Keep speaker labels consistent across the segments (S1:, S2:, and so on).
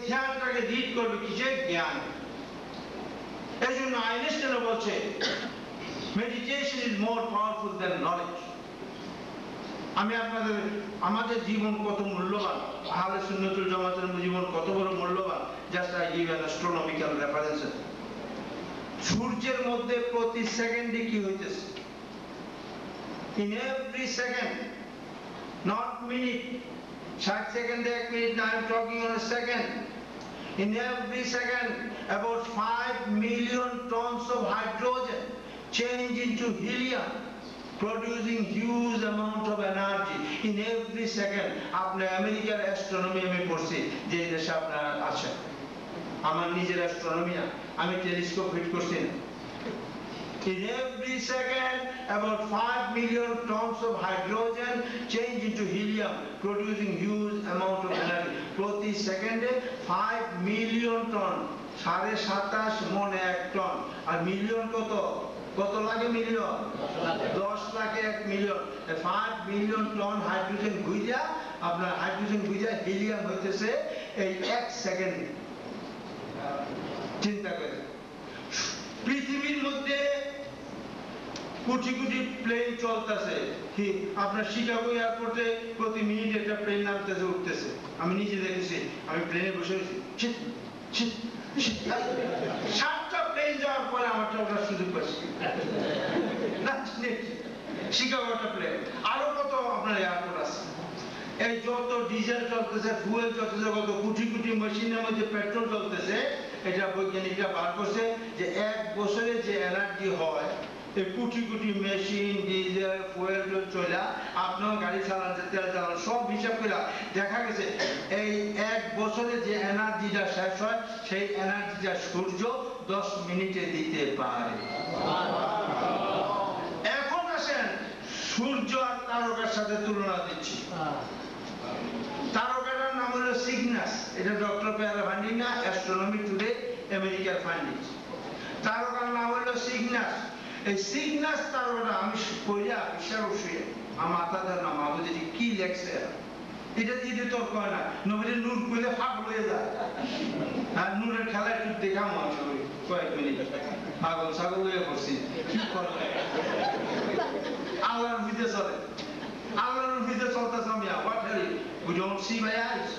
S1: ধ্যানটাকে lead করবে কিসে? জ্ঞান। এই জন্য আইনস্টাইন বলছে meditation is more powerful than knowledge. আমি আপনাদের, আমাদের জীবন কত মূল্যবান, আহলে সুন্নাতুল জামাতের জীবন কত বড় মূল্যবান, just I give an astronomical references. সূর্যের মধ্যে প্রতি সেকেন্ডে কি হইতেছে? In every second, not minute, 60 সেকেন্ডে 1 মিনিট না, I am talking on a second. In every second, about 5 million tons of hydrogen change into helium, producing huge amount of energy in every second. আপনি আমেরিকার astronomy আমি পড়ছি, যে দেশে আপনারা আছেন, আমার নিজের অ্যাস্ট্রোনমি না, আমি টেলিস্কোপ ফিট করছি না। In every second, about 5 million tons of hydrogen change into helium, producing huge amount of energy. প্রতি সেকেন্ডে 5 মিলিয়ন টন, 27.5 মন 1 টন। আর মিলিয়ন কত? কত লাগে মিলিয়ন? 10 লাখে 1 মিলিয়ন। 5 মিলিয়ন টন হাইড্রোজেন গুইজা, আপনার হাইড্রোজেন গুইজা হিলিয়াম হইতেছে এই 1 সেকেন্ড। চিন্তা করে, পৃথিবীর মধ্যে কোটি কোটি প্লেন চলতেছে, কি আপনার শিকাগো এয়ারপোর্টে প্রতি মিনিট একটা প্লেন নামতেছে উঠতেছে, আমি নিজে দেখেছি, আমি প্লেনে বসে আছি, 7টা প্লেন যাওয়ার পরে আমারটা ওঠার সুযোগ পাচ্ছি, শিকাগো একটা প্লেন, আরো কত আপনার এয়ারপোর্ট আছে। এই যত ডিজেল চলতেছে, ফুয়েল চলতেছে, কত কোটি কোটি মেশিনের মধ্যে পেট্রোল চলতেছে, এটা বৈজ্ঞানিকরা বার করছে যে 1 বছরে যে এনার্জি হয়, এই crore crore machine, diesel, fuel চলা, আপনার গাড়ি চালান, তেল চালান, সব হিসাব করে দেখা গেছে এই 1 বছরে যে এনার্জিটা শেষ হয়, সেই এনার্জিটা সূর্য 10 মিনিটে দিতে পারে। এখন আসেন সূর্য আর তারকার সাথে তুলনা দিচ্ছি। তারকাটার নাম হলো সিগনাস, এটা ডক্টর পেয়ারা ফান্ডিং না, অ্যাস্ট্রোনমি টুডে আমেরিকার ফান্ডিং। তারকার নাম হলো সিগনাস। এই সিগনাস তারকাটা আমি কইয়া বিশ্বাস করছি, আমার মাথা ধর না মাহবুদি কি লেখছে, এটা দিয়ে তর্ক হয় না। নবীর নূর কইলে ফাঁক হয়ে যায়, আর নূরের খেলা একটু দেখাম কয়েক মিনিট, পাগল ছাগল হয়ে পড়ছি, কি করবে? আল্লাহর ভিতরে চলে, আল্লাহর ভিতরে চলতেছে। আমি what hell, we don't see by eyes.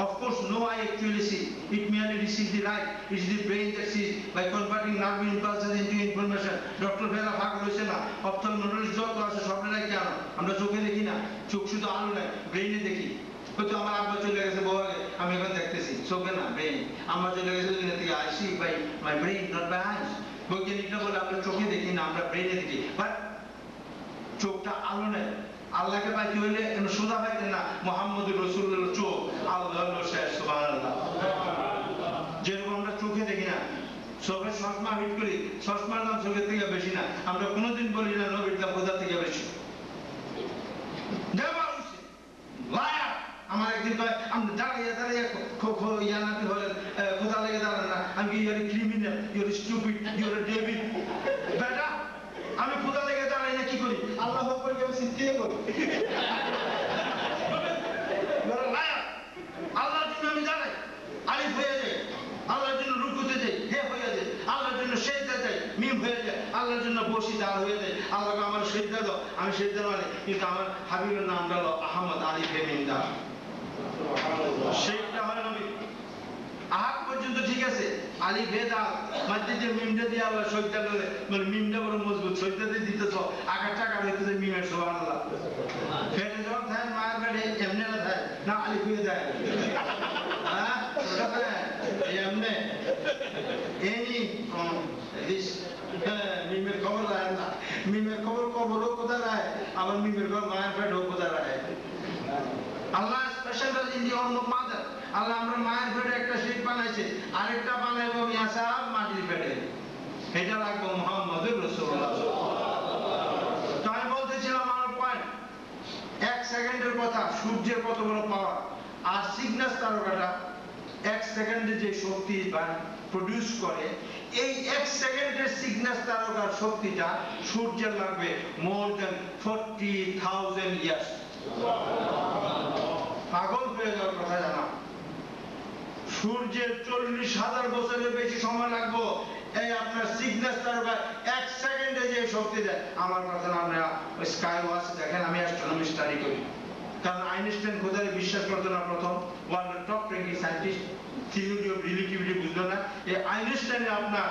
S1: Of course, no eye actually sees. It merely receives the light. It is the brain that sees by converting nerve impulses into information. Dr. Bela ভাগ হয়েছে না, ophthalmologist যত আছে সব নাই কেন? আমরা চোখে দেখি না, চোখ শুধু আলো নাই, ব্রেইনে দেখি। হয়তো আমার আব্বা চলে গেছে বউ আগে, আমি এখন দেখতেছি, চোখে না ব্রেইন। আমার চলে গেছে দুনিয়া থেকে, I see by my brain, not by eyes. বৈজ্ঞানিকরা বলে আমরা চোখে দেখি না, আমরা ব্রেইনে দেখি। বাট চোখটা আলো নেয়। আল্লাহকে পাইতে হইলে সোজা পাইতেন না, মুহাম্মদুর রাসূলুল্লাহর চোখ, আল্লাহ শেষ, সুবহানাল্লাহ। যেরকম আমরা চোখে দেখি না, চোখে চশমা ফিট করি, চশমার দাম চোখের থেকে বেশি না, আমরা কোনোদিন বলি না নবীর দাম কোথা থেকে বেশি। আমার একদিন কয় আমি দাঁড়িয়ে দাঁড়িয়ে ইয়ানাবি হলেন, কোথা লেগে দাঁড়ান না, আমি কি your criminal, your stupid, your David. বেটা আমি কোথা লেগে দাঁড়াই না কি করি? আল্লাহ করে আমি চিন্তা করি, আল্লাহর জন্য আমি দাঁড়াই, আলিফ হয়ে যায়, আল্লাহর জন্য রুকুতে যাই, হে হয়ে যায়, আল্লাহর জন্য সেজদা যাই, মিম হয়ে যায়, আল্লাহর জন্য বসি দাঁড় হয়ে যায়। আল্লাহকে আমার সেজদা দাও, আমি সেজদা মানে, কিন্তু আমার হাবিবের নামটা হলো আহমদ আলিফ হে মিম দা, সেইটা হয় নবী। আহাদ পর্যন্ত ঠিক আছে, আলিফ হে দা মাঝে যে মিমটা দিয়ে আল্লাহ সজদা করে, মানে মিমটা বড় মজবুত, সজদা দিয়ে দিতেছ, আকার টাকা হইতেছে মিমের, সুবহানাল্লাহ। ফেটে যখন থাকে মায়ের পেটে এমনি না থাকে না, আলিফ হয়ে যায়, হ্যাঁ এমনি এনি দিস। মিমের খবর রায় না, মিমের খবর কবরও কোথায় রায়, আবার মিমের খবর মায়ের পেটেও কোথায় রায়। Allah special in the womb of mother. Allah আমরা মায়ের পেটে একটা শীত বানাইছে, আরেকটা বানাইবো মিয়াসা মাটির পেটে, এটা রাখবো মুহাম্মদুর রাসূলুল্লাহ। তো আমি বলতেছিলাম আমার পয়েন্ট, 1 সেকেন্ডের কথা, সূর্যের কত বড় পাওয়ার। আর সিগনাস তারকাটা 1 সেকেন্ডে যে শক্তি প্রডিউস করে, এই 1 সেকেন্ডের সিগনাস তারকার শক্তিটা সূর্যের লাগবে মোর দেন 40,000 ইয়ার্স। পাগল হয়ে যাওয়ার কথা জানা, সূর্যের 40,000 বছরের বেশি সময় লাগবো এই আপনার সিগনেচার বা 1 সেকেন্ডে যে শক্তি দেয়। আমার কথা না, আপনারা স্কাই ওয়াচ দেখেন, আমি অ্যাস্ট্রোনমি স্টাডি করি। কারণ আইনস্টাইন খোদারে বিশ্বাস করতো না, প্রথম ওয়ার্ল্ডের top ranking scientist, theory of relativity বুঝলো না। এই আইনস্টাইনে আপনার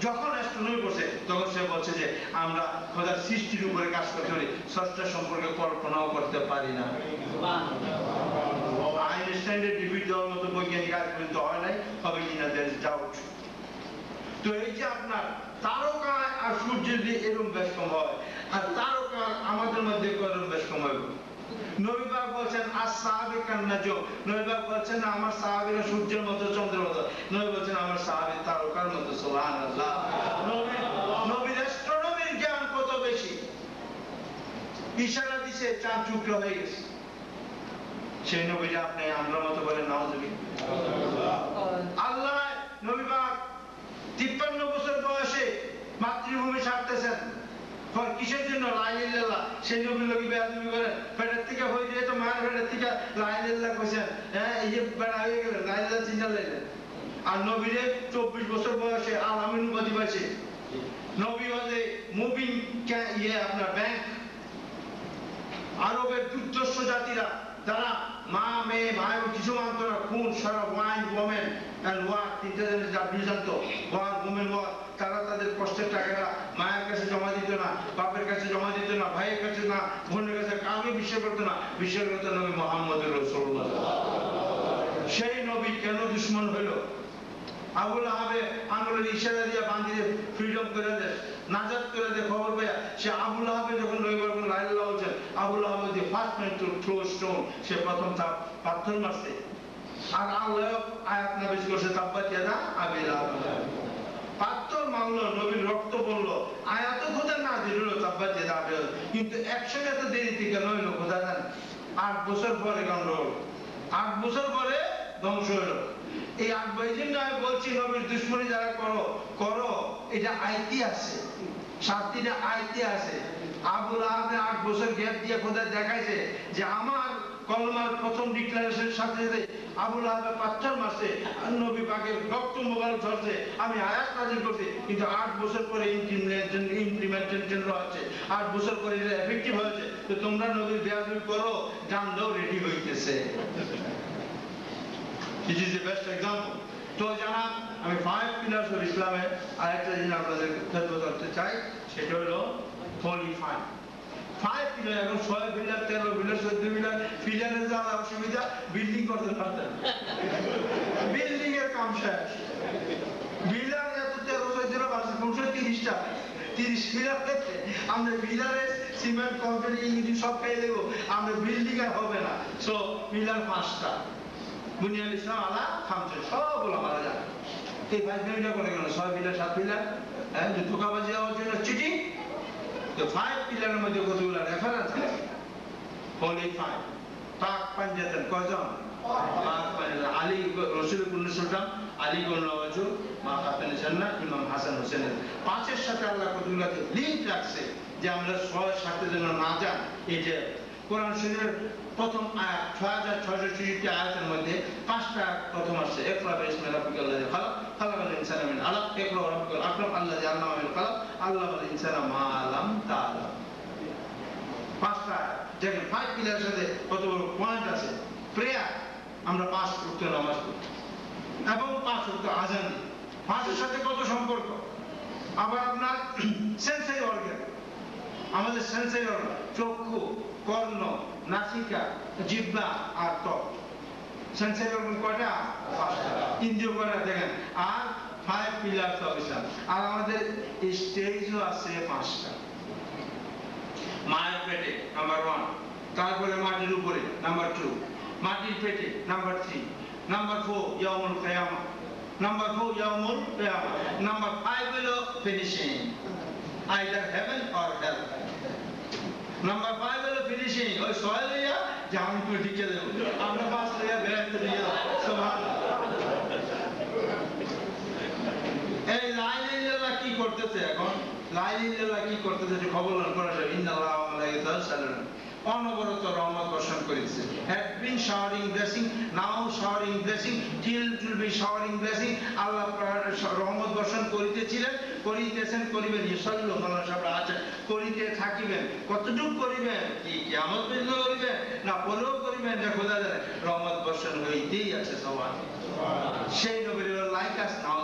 S1: যখন অ্যাস্ট্রোনমি পড়ছে তখন সে বলছে যে আমরা খোদার সৃষ্টির উপরে কাজ করতে পারি, স্রষ্টা সম্পর্কে কল্পনাও করতে পারি না। আইনস্টাইনের ডিফিট দেওয়ার মতো বৈজ্ঞানিক আজ পর্যন্ত হয় নাই, হবে কিনা দেয়ার ইজ ডাউট। তো এই যে আপনার তারকা আর সূর্যের যে এরকম ব্যস্তম হয়, আর তারকা আমাদের মধ্যে এরকম ব্যস্তম হয়। নবী পাক বলছেন আসসাহাবিকান নাজম, নবী পাক বলছেন না আমার সাহাবীরা সূর্যের মতো চন্দ্রের মতো, নবী বলছেন আমার সাহাবী তারকার মতো। সুবহানাল্লাহ। নবীর অ্যাস্ট্রোনমির জ্ঞান কত বেশি, ইশারা দিছে চাঁদ টুকরো হয়ে গেছে। সেই নবীরা আপনি আমরা মতো বলেন নাউজুবিল্লাহ। আল্লাহ নবী পাক 53 বছর বয়সে মাতৃভূমি ছাড়তেছেন, কিসের জন্য? লা ইলাহা ইল্লাল্লাহ। সেই নবীর লোকে বেয়াদবি করেন, পেটের থেকে হয়ে যায় তো মায়ের পেটের থেকে লা ইলাহা ইল্লাল্লাহ কইছেন, হ্যাঁ এই যে বেড়া হয়ে গেলেন, লা ইলাহা ইল্লাল্লাহ চিন্তা লাইলেন। আর নবীরে 24 বছর বয়সে আলামিন উপাধি পাইছে। নবী হলে মুভিং আপনার ব্যাংক। আরবের দুর্ধর্ষ জাতিরা যারা মা মেয়ে ভাই কিছু মানত না, খুন সরব ওয়াইন ওমেন এন্ড ওয়ার, তিনটা জিনিস যা বিজান্ত, ওয়ার ওমেন ওয়ার, তারা তাদের কষ্টের টাকাটা মায়ের কাছে জমা দিত না, বাপের কাছে জমা দিত না, ভাইয়ের কাছে না, বোনের কাছে, কাউকে বিশ্বাস করতো না, বিশ্বাস করতো নবী মুহাম্মদ রাসূলুল্লাহ। সেই নবী কেন দুশমন হইল? আবু লাহাবে আঙ্গুলের ইশারা দিয়ে বান্দিয়ে ফ্রিডম করে দেয়, নাজাত করে দেয়। খবর পেয়ে সে আবু লাহাবে যখন নবী বলেন লা ইলাহা ইল্লাল্লাহ বলছেন, আবু লাহাবে the first man to throw stone, সে প্রথম পাথর মারছে। আর আল্লাহ আয়াত নাযিল করেছে তাব্বাত ইয়াদা আবি লাহাব, পাথর মারলো, নবীর রক্ত পড়লো, আয়াতও খোদা নাযিল হলো তাব্বাত ইয়াদা আবি লাহাব। কিন্তু একসঙ্গে এত দেরিতে কেন হইলো খোদা জানে? 8 বছর পরে গন্ডগোল, 8 বছর পরে ধ্বংস হইলো। এই 8 বছর আমি বলছি নবীর দুশমনি যারা করো করো, এটা আইতি আছে, শাস্তিটা আইতি আছে। আবু লাহাবের 8 বছর গ্যাপ দিয়ে খোদা দেখাইছে যে আমার কলমার প্রথম ডিক্লারেশনের সাথে সাথে আবু লাহাবে পাথর মারছে, নবী পাকের রক্ত মোবারক ঝরছে, আমি আয়াত নাযিল করছি। কিন্তু 8 বছর পরে ইমপ্লিমেন্টেশন হচ্ছে, 8 বছর পরে এটা এফেক্টিভ হয়েছে। তো তোমরা নবীর বেয়াদবি করো, জানলেও রেডি হইতেছে। This is the best example. তো জানা আমি 5 pillars of Islam এর আরেকটা জিনিস আপনাদের খেদমত করতে চাই, সেটা হলো holy 5 পিলার। এখন 6 পিলার 13 পিলার 14 পিলার পিলারের যা অসুবিধা, বিল্ডিং করতে পারতেন, বিল্ডিং এর কাম শেষ। পিলার এত 13 14 বাড়ছে 30টা 30 পিলার থেকে আমরা পিলারের সিমেন্ট কংক্রিট ইঞ্জিন সব পেয়ে দেবো, আমরা বিল্ডিং আর হবে না। সো পিলার 5টা, বুনিয়াল ইসলাম আলা খামসে, সবগুলো মারা যায়। এই 5 পিলারটা করে গেল 6 পিলার 7 পিলার, হ্যাঁ, যে ধোঁকাবাজি হওয়ার জন্য চিটিং। তো 5 পিলারের মধ্যে কতগুলো রেফারেন্স আছে? হোলি 5 পাক পাঞ্জাতন কয়জন? পাক পাঞ্জাতন। আলী রাসূলুল্লাহ সাল্লাল্লাহু আলী গোলওয়াজু মা খাতেন জান্নাত ইমাম হাসান হোসেনের 5 এর সাথে আল্লাহ কতগুলো লিংক রাখছে যে আমরা 6 এর সাথে যেন না যান। এই যে কোরআন শরীফের প্রথম আয়াত 6666 আয়াতের মধ্যে 5টা আয়াত প্রথম আসছে, ইকরা বিসমি রাব্বিকাল্লাযী খালাক, খালাকাল ইনসানা মিন আলাক, ইকরা ওয়া রাব্বুকাল আকরাম আল্লাযী আল্লামা বিল কলম, আল্লামাল ইনসানা মা লাম তা'লাম। 5টা আয়াত দেখেন, 5 পিলারের সাথে কত বড় পয়েন্ট আছে। প্রেয়ার, আমরা 5 ওয়াক্ত নামাজ পড়ি এবং 5 ওয়াক্ত আযান দিই। 5 এর সাথে কত সম্পর্ক? আবার আপনার সেন্সরি অর্গান, আমাদের সেন্সরি অর্গান, চক্ষু, কর্ণ, নাসিকা, জিহ্বা আর ত্বক। সেন্সরি অর্গান কয়টা? 5টা। ইন্দ্রিয় কয়টা দেখেন। আর 5 পিলারস অফ ইসলাম। আর আমাদের স্টেজও আছে 5টা। মায়ের পেটে নাম্বার 1, তারপরে মাটির উপরে নাম্বার 2, মাটির পেটে নাম্বার 3, নাম্বার 4 ইয়াউমুল কিয়ামা, নাম্বার 4 ইয়াউমুল কিয়ামা, নাম্বার 5 হলো finishing, either heaven or hell. Number 5 হলো ফিনিশিং, ওই সয়েল হইয়া জাহান্নামে ঢুকে দেব। আমরা 5 লইয়া বেরাতে দিয়ে সুবহানাল্লাহ। এই লা ইলাহা ইল্লাল্লাহ কি করতেছে এখন? লা ইলাহা ইল্লাল্লাহ কি করতেছে যে খবর করা যায়। ইন্নাল্লাহা ওয়া মালাইকাতাহু ইউসাল্লুনা অনবরত রহমত বর্ষণ করেছে, had been showering blessing, now showering blessing, till it will be showering blessing. আল্লাহ রহমত বর্ষণ করিতেছিলেন, করিতেছেন, করিবেন। ইসাল্লু মাওলানা সাহেব আছেন, করিতে থাকিবেন। কতটুকু করিবেন? কি কিয়ামত পর্যন্ত করিবেন না পরেও করিবেন? যে খোদা জানে, রহমত বর্ষণ হইতেই আছে সবার। সেই নবীর লাইক আস নাও